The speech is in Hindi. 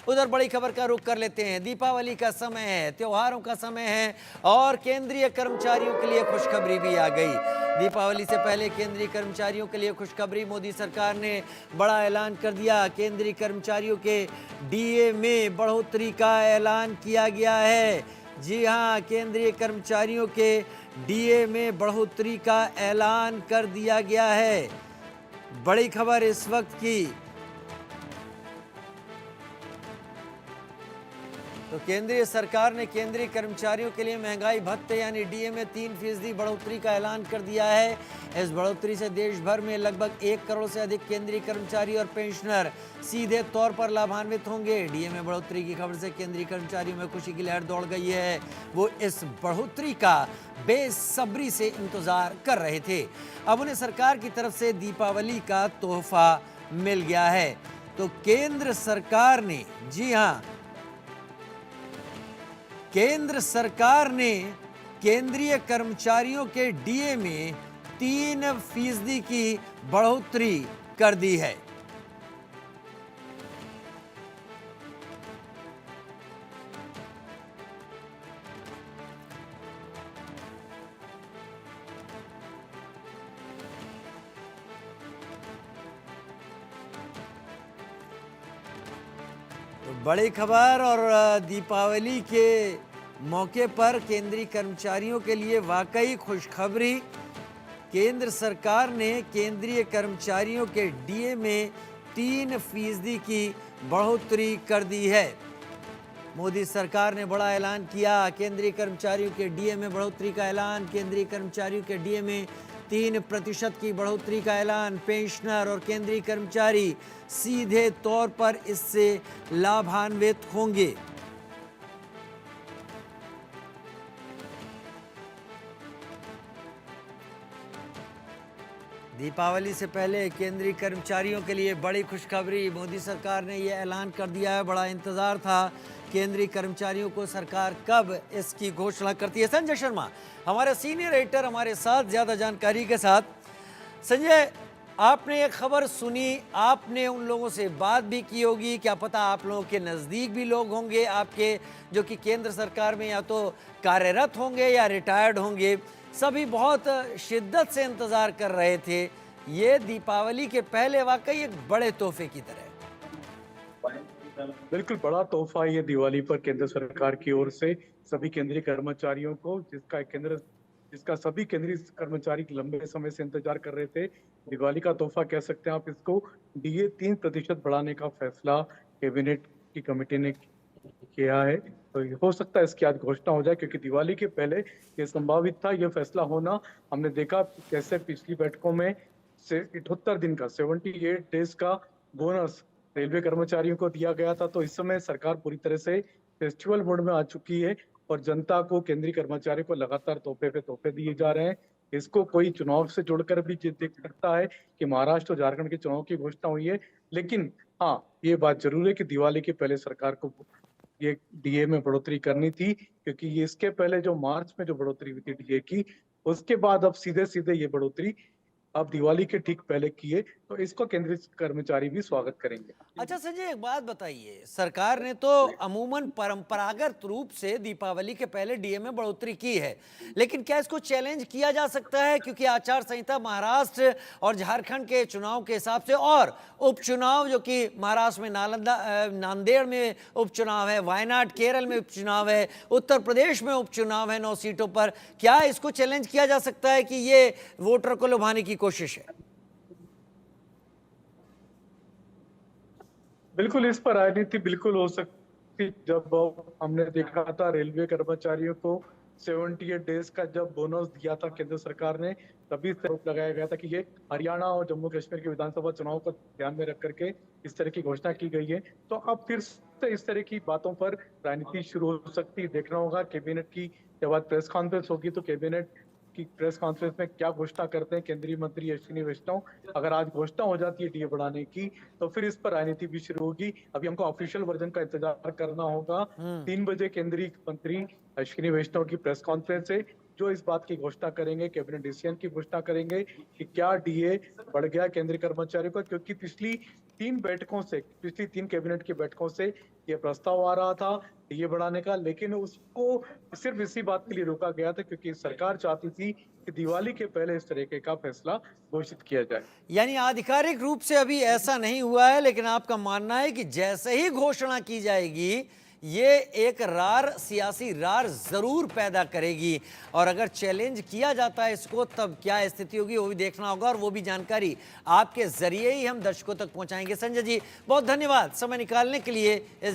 उधर बड़ी खबर का रुख कर लेते हैं। दीपावली का समय है, त्योहारों का समय है और केंद्रीय कर्मचारियों के लिए खुशखबरी भी आ गई। दीपावली से पहले केंद्रीय कर्मचारियों के लिए खुशखबरी, मोदी सरकार ने बड़ा ऐलान कर दिया। केंद्रीय कर्मचारियों के डीए में बढ़ोतरी का ऐलान किया गया है। जी हां, केंद्रीय कर्मचारियों के डीए में बढ़ोतरी का ऐलान कर दिया गया है। बड़ी खबर इस वक्त की। तो केंद्रीय सरकार ने केंद्रीय कर्मचारियों के लिए महंगाई भत्ते यानी डीए में 3% बढ़ोतरी का ऐलान कर दिया है। इस बढ़ोतरी से देश भर में लगभग 1 करोड़ से अधिक केंद्रीय कर्मचारी और पेंशनर सीधे तौर पर लाभान्वित होंगे। डीए में बढ़ोतरी की खबर से केंद्रीय कर्मचारियों में खुशी की लहर दौड़ गई है। वो इस बढ़ोतरी का बेसब्री से इंतजार कर रहे थे। अब उन्हें सरकार की तरफ से दीपावली का तोहफा मिल गया है। तो केंद्र सरकार ने, जी हाँ, केंद्र सरकार ने केंद्रीय कर्मचारियों के डीए में 3% की बढ़ोतरी कर दी है। बड़ी खबर और दीपावली के मौके पर केंद्रीय कर्मचारियों के लिए वाकई खुशखबरी। केंद्र सरकार ने केंद्रीय कर्मचारियों के डीए में 3% की बढ़ोतरी कर दी है। मोदी सरकार ने बड़ा ऐलान किया। केंद्रीय कर्मचारियों के डीए में बढ़ोतरी का ऐलान। केंद्रीय कर्मचारियों के डीए में 3% की बढ़ोतरी का ऐलान। पेंशनर और केंद्रीय कर्मचारी सीधे तौर पर इससे लाभान्वित होंगे। दीपावली से पहले केंद्रीय कर्मचारियों के लिए बड़ी खुशखबरी। मोदी सरकार ने यह ऐलान कर दिया है। बड़ा इंतजार था केंद्रीय कर्मचारियों को, सरकार कब इसकी घोषणा करती है। संजय शर्मा हमारे सीनियर एडिटर हमारे साथ ज्यादा जानकारी के साथ। संजय, आपने ये खबर सुनी, आपने उन लोगों से बात भी की होगी, क्या पता आप लोगों के नज़दीक भी लोग होंगे आपके जो कि केंद्र सरकार में या तो कार्यरत होंगे या रिटायर्ड होंगे। सभी बहुत शिद्दत से इंतज़ार कर रहे थे। ये दीपावली के पहले वाकई एक बड़े तोहफे की तरह। बिल्कुल बड़ा तोहफा ये दिवाली पर केंद्र सरकार की ओर से सभी केंद्रीय कर्मचारियों को, जिसका सभी केंद्रीय कर्मचारी लंबे समय से इंतजार कर रहे थे। दिवाली का तोहफा कह सकते हैं आप इसको। डीए 3% बढ़ाने का फैसला कैबिनेट की कमेटी ने किया है। तो हो सकता है इसकी आज घोषणा हो जाए, क्योंकि दिवाली के पहले ये संभावित था यह फैसला होना। हमने देखा कैसे पिछली बैठकों में से 78 दिन का 78 डेज का बोनस रेलवे कर्मचारियों को दिया गया था। तो इस समय सरकार पूरी तरह से फेस्टिवल मोड में आ चुकी है और जनता को, केंद्रीय कर्मचारियों को लगातार तोहफे पे तोहफे दिए जा रहे हैं। इसको कोई चुनाव से जोड़कर भी देख सकता है कि महाराष्ट्र और झारखंड के चुनाव की घोषणा हुई है। लेकिन हाँ, ये बात जरूर है कि दिवाली के पहले सरकार को ये डीए में बढ़ोतरी करनी थी, क्योंकि ये इसके पहले जो मार्च में जो बढ़ोतरी हुई थी डीए की, उसके बाद अब सीधे सीधे ये बढ़ोतरी अब दिवाली के ठीक पहले किए, तो इसको केंद्रीय कर्मचारी भी स्वागत करेंगे। अच्छा संजय, एक बात बताइए, सरकार ने तो अमूमन परंपरागत रूप से दीपावली के पहले डीए में बढ़ोतरी की है, लेकिन क्या इसको चैलेंज किया जा सकता है? क्योंकि आचार संहिता महाराष्ट्र और झारखंड के चुनाव के हिसाब से और उपचुनाव जो कि महाराष्ट्र में नांदेड़ में उपचुनाव है, वायनाड केरल में उपचुनाव है, उत्तर प्रदेश में उपचुनाव है 9 सीटों पर, क्या इसको चैलेंज किया जा सकता है कि ये वोटर को लुभाने की कोशिश है? बिल्कुल, इस पर राजनीति बिल्कुल हो सकती। जब हमने देखा था रेलवे कर्मचारियों को 78 डेज का जब बोनस दिया था केंद्र सरकार ने, तभी से आरोप लगाया गया था कि ये हरियाणा और जम्मू कश्मीर के विधानसभा चुनाव को ध्यान में रख करके इस तरह की घोषणा की गई है। तो अब फिर से इस तरह की बातों पर राजनीति शुरू हो सकती है। देखना होगा कैबिनेट की जब आज प्रेस कॉन्फ्रेंस होगी तो कैबिनेट की प्रेस कॉन्फ्रेंस में क्या घोषणा करते हैं केंद्रीय मंत्री अश्विनी वैष्णव। अगर आज घोषणा हो जाती है डीए बढ़ाने की, तो फिर इस पर राजनीति भी शुरू होगी। अभी हमको ऑफिशियल वर्जन का इंतजार करना होगा। 3 बजे केंद्रीय मंत्री अश्विनी वैष्णव की प्रेस कॉन्फ्रेंस है, जो इस बात की घोषणा करेंगे, कैबिनेट डिसीजन की घोषणा करेंगे कि क्या डीए बढ़ गया केंद्रीय कर्मचारियों का, क्योंकि पिछली 3 कैबिनेट की बैठकों से ये प्रस्ताव आ रहा था डीए बढ़ाने का, लेकिन उसको सिर्फ इसी बात के लिए रोका गया था क्योंकि सरकार चाहती थी कि दिवाली के पहले इस तरीके का फैसला घोषित किया जाए। यानी आधिकारिक रूप से अभी ऐसा नहीं हुआ है, लेकिन आपका मानना है कि जैसे ही घोषणा की जाएगी ये एक सियासी रार जरूर पैदा करेगी, और अगर चैलेंज किया जाता है इसको तब क्या स्थिति होगी वो भी देखना होगा, और वो भी जानकारी आपके जरिए ही हम दर्शकों तक पहुंचाएंगे। संजय जी बहुत धन्यवाद समय निकालने के लिए।